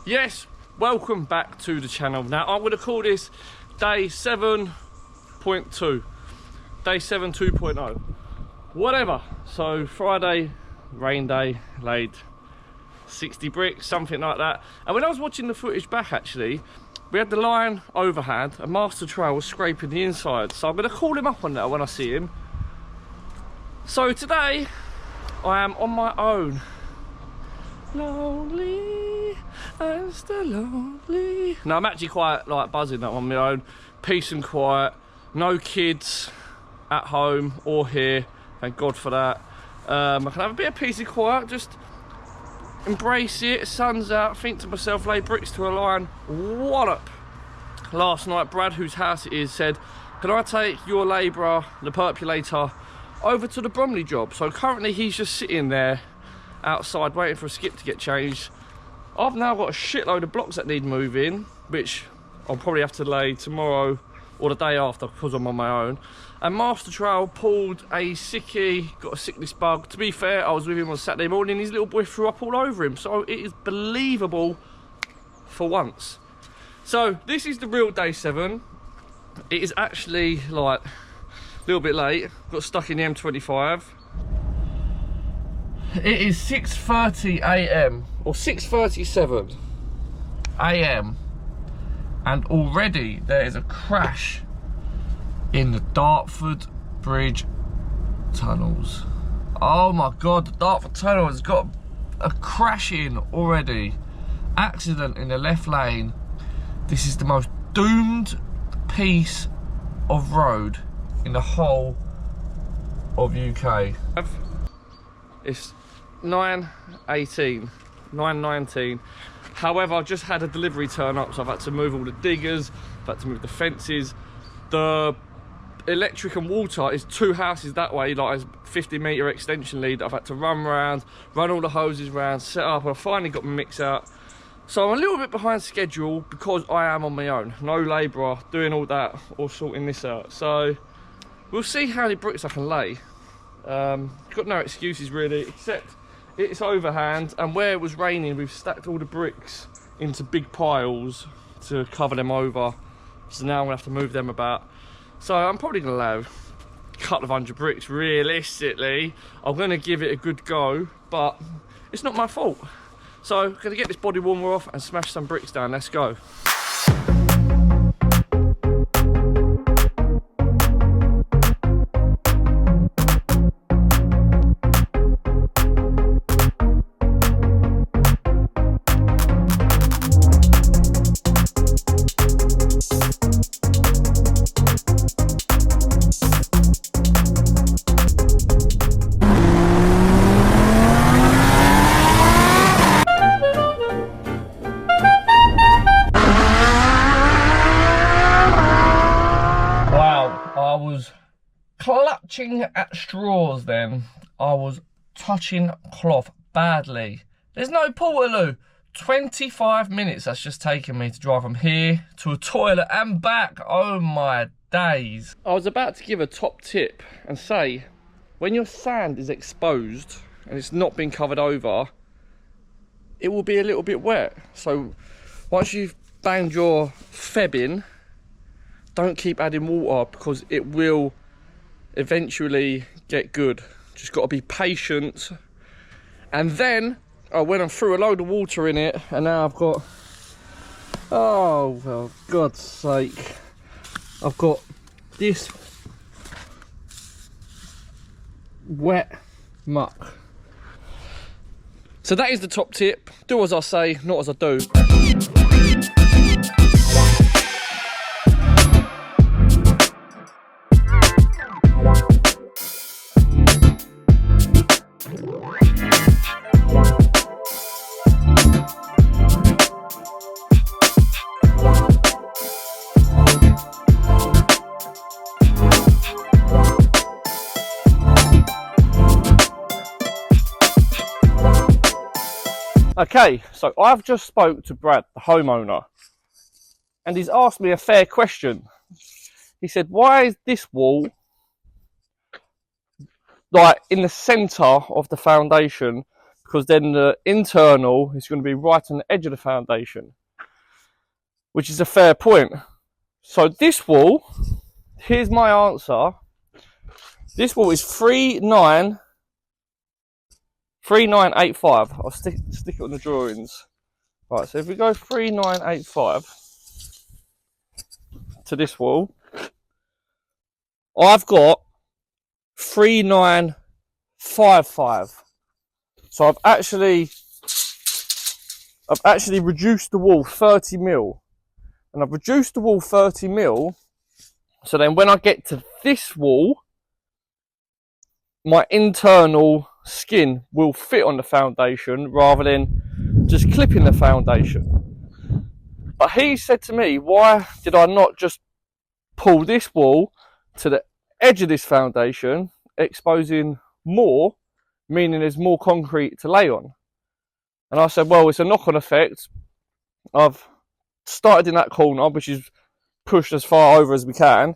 Yes, welcome back to the channel. Now I'm going to call this day 7.2, day 7 2.0, whatever. So Friday, rain day, laid 60 bricks, something like that. And when I was watching the footage back, actually, we had the line overhand and Master Trail was scraping the inside. So I'm going to call him up on that when I see him. So today I am on my own. Lonely, I'm still lonely. No, I'm actually quite like buzzing that I'm on my own. Peace and quiet, no kids at home or here, thank God for that. I can have a bit of peace and quiet, just embrace it, sun's out, think to myself, lay bricks to a line, wallop. Last night, Brad, whose house it is, said, can I take your labourer, the percolator, over to the Bromley job? So currently he's just sitting there outside waiting for a skip to get changed. I've now got a shitload of blocks that need moving, which I'll probably have to lay tomorrow or the day after because I'm on my own. And Master Trail pulled a sickie, got a sickness bug. To be fair, I was with him on Saturday morning, his little boy threw up all over him, so it is believable for once. So this is the real day 7. It is actually like a little bit late, got stuck in the M25. It is 6:30 AM or 6:37 AM and already there is a crash in the Dartford Bridge tunnels. Oh my God, the Dartford tunnel has got a crash in already. Accident in the left lane. This is the most doomed piece of road in the whole of UK. It's 9:18, 9:19. However, I've just had a delivery turn up, so I've had to move all the diggers, I've had to move the fences. The electric and water is 2 houses that way, like a 50-metre extension lead. I've had to run around, run all the hoses around, set up, and I finally got my mix out. So I'm a little bit behind schedule because I am on my own. No labourer doing all that or sorting this out. So we'll see how many bricks I can lay. Got no excuses really, except it's overhand, and where it was raining we've stacked all the bricks into big piles to cover them over, so now I'm gonna have to move them about. So I'm probably gonna lay a couple of 100 bricks realistically. I'm gonna give it a good go, but it's not my fault. So I'm gonna get this body warmer off and smash some bricks down. Let's go. Clutching at straws then. I was touching cloth badly. There's no Portaloo. 25 minutes that's just taken me to drive from here to a toilet and back. Oh my days. I was about to give a top tip and say, when your sand is exposed and it's not been covered over, it will be a little bit wet. So once you've banged your feb in, don't keep adding water because it will eventually get good. Just got to be patient. And then I went and threw a load of water in it, and now I've got, oh well, God's sake, I've got this wet muck. So that is the top tip. Do as I say, not as I do. Okay, so I've just spoke to Brad, the homeowner, and he's asked me a fair question. He said, why is this wall like in the centre of the foundation? because then the internal is going to be right on the edge of the foundation, which is a fair point. So this wall, here's my answer. This wall is 3985. I'll stick it on the drawings. Right, so if we go 3985 to this wall, I've got 3955. So I've actually reduced the wall 30 mil. And I've reduced the wall 30 mil. So then when I get to this wall, my internal skin will fit on the foundation rather than just clipping the foundation. But he said to me, why did I not just pull this wall to the edge of this foundation, exposing more, meaning there's more concrete to lay on? And I said, well, it's a knock-on effect. I've started in that corner, which is pushed as far over as we can.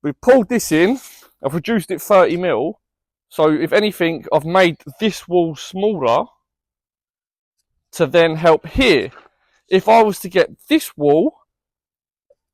We've pulled this in. I've reduced it 30 mil. So if anything, I've made this wall smaller to then help here. If I was to get this wall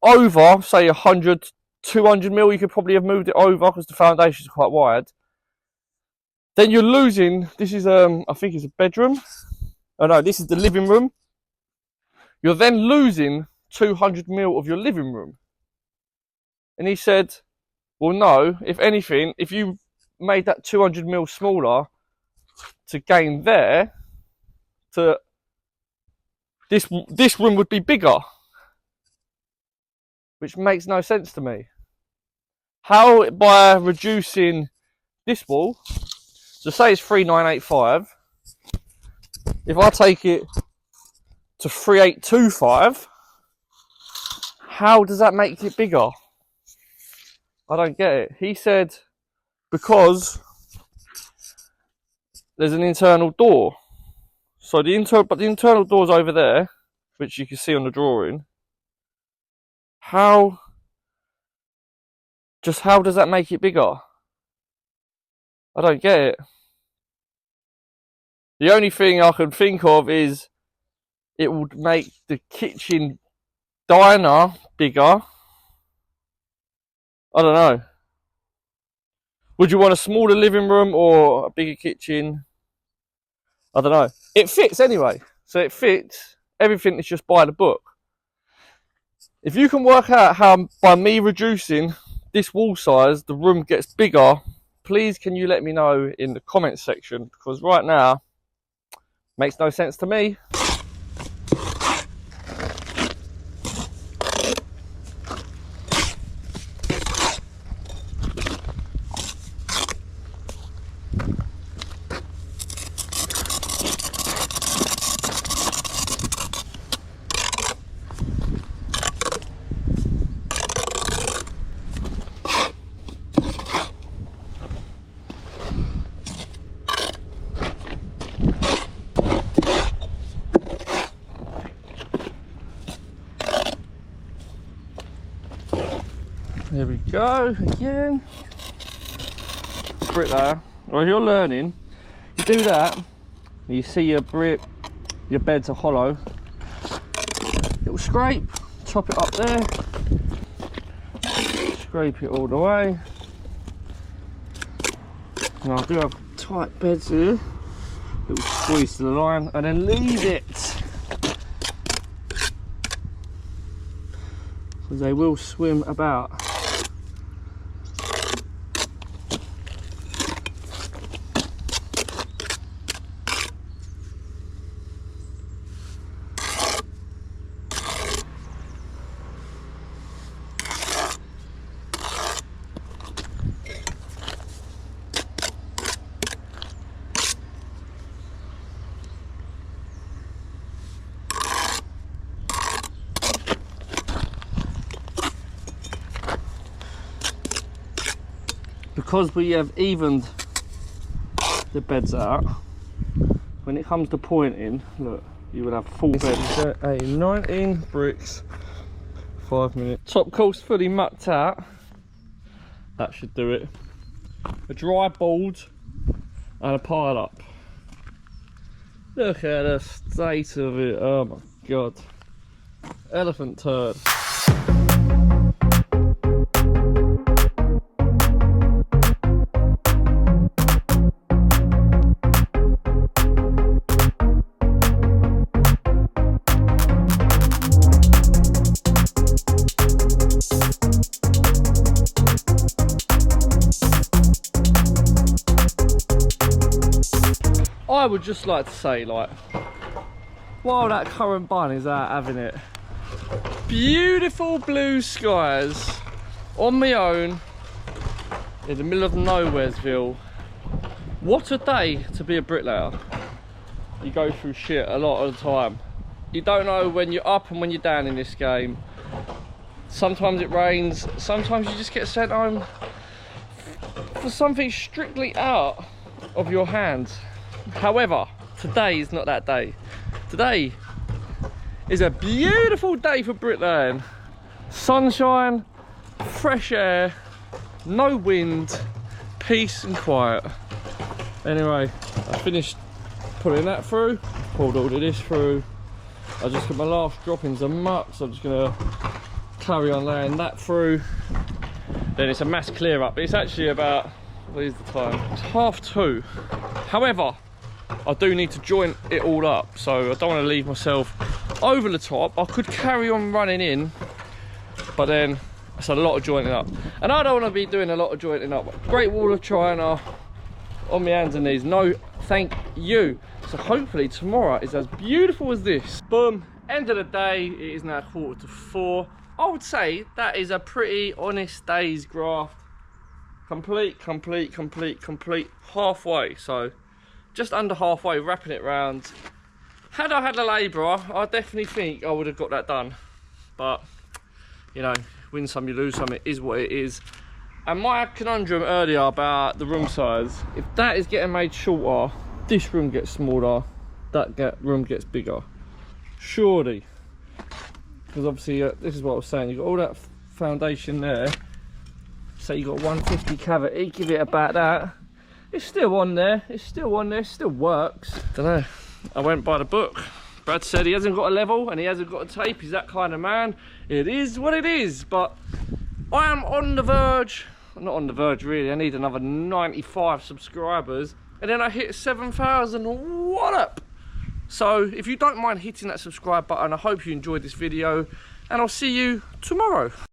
over, say 100, 200 mil, you could probably have moved it over because the foundation is quite wide. Then you're losing, this is, I think it's a bedroom. Oh no, this is the living room. You're then losing 200 mil of your living room. And he said, well, no, if anything, if you made that 200 mil smaller to gain there, this room would be bigger, which makes no sense to me. How, by reducing this wall, so say it's 3985, if I take it to 3825, how does that make it bigger? I don't get it. He said because there's an internal door. So the internal door's over there, which you can see on the drawing. How does that make it bigger? I don't get it. The only thing I can think of is it would make the kitchen diner bigger. I don't know. Would you want a smaller living room or a bigger kitchen? I don't know. It fits anyway. So it fits. Everything is just by the book. If you can work out how by me reducing this wall size, the room gets bigger, please can you let me know in the comments section, because right now, makes no sense to me. There we go, again. Bricklayer. Well, if you're learning, you do that, you see your beds are hollow. Little scrape, chop it up there, scrape it all the way. Now I do have tight beds here, little squeeze to the line, and then leave it, because they will swim about. Because we have evened the beds out, when it comes to pointing, look, you would have full beds. A 19 bricks, 5 minutes. Top course fully mucked out. That should do it. A dry board and a pile up. Look at the state of it. Oh my god. Elephant turd. I would just like to say, like, while that current bun is out having it, beautiful blue skies on my own in the middle of nowheresville. What a day to be a bricklayer. You go through shit a lot of the time. You don't know when you're up and when you're down in this game. Sometimes it rains, sometimes you just get sent home for something strictly out of your hands. However, today is not that day. Today is a beautiful day for bricklaying. Sunshine, fresh air, no wind, peace and quiet. Anyway, I finished putting that through, pulled all of this through. I just got my last droppings of muck, so I'm just gonna carry on laying that through. Then it's a mass clear up. It's actually about, what is the time? It's 2:30. However, I do need to joint it all up, so I don't want to leave myself over the top. I could carry on running in, but then it's a lot of jointing up, and I don't want to be doing a lot of jointing up. Great Wall of China on my hands and knees, no thank you. So hopefully tomorrow is as beautiful as this. Boom, end of the day. It is now 3:45. I would say that is a pretty honest day's graft. Complete, halfway. So just under halfway, wrapping it round. Had I had a labourer, I definitely think I would have got that done. But, you know, win some, you lose some, it is what it is. And my conundrum earlier about the room size, if that is getting made shorter, this room gets smaller, that room gets bigger. Surely. Because obviously, this is what I was saying, you've got all that foundation there. So you've got 150 cavity, give it about that. It's still on there, it still works. Don't know, I went by the book. Brad said he hasn't got a level and he hasn't got a tape, he's that kind of man. It is what it is, but I am on the verge, not on the verge really, I need another 95 subscribers and then I hit 7,000, what up? So if you don't mind hitting that subscribe button, I hope you enjoyed this video and I'll see you tomorrow.